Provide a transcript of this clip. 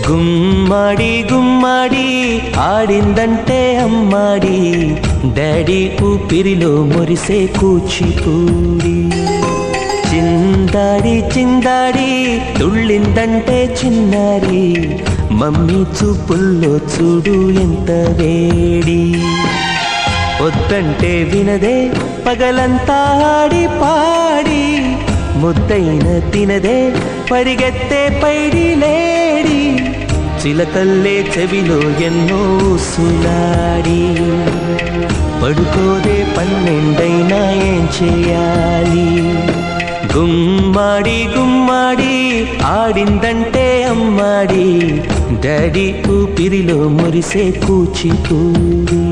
గుమ్మడి గుమ్మడి ఆడిందంటే అమ్మాడి, daddy ఊపిరిలో మురిసే కూచిపూడి. చిందాడి చిందాడి తుళ్ళిందంటే చిన్నారి, మమ్మీ చూపుల్లో చూడు ఎంత వేడి. వద్దంటే వినదే పగలంతా ఆడి పాడి, ముద్దైన తినదే పరిగెత్తే పైడి లేడి. చిలకల్లే చెవిలో ఎన్నో సులాడి, పడుకోదే పన్నెండైనా ఏం చేయాలి. గుమ్మాడి గుమ్మాడి ఆడిందంటే అమ్మాడి, డాడీ ఊపిరిలో మురిసే కూచిపూడి.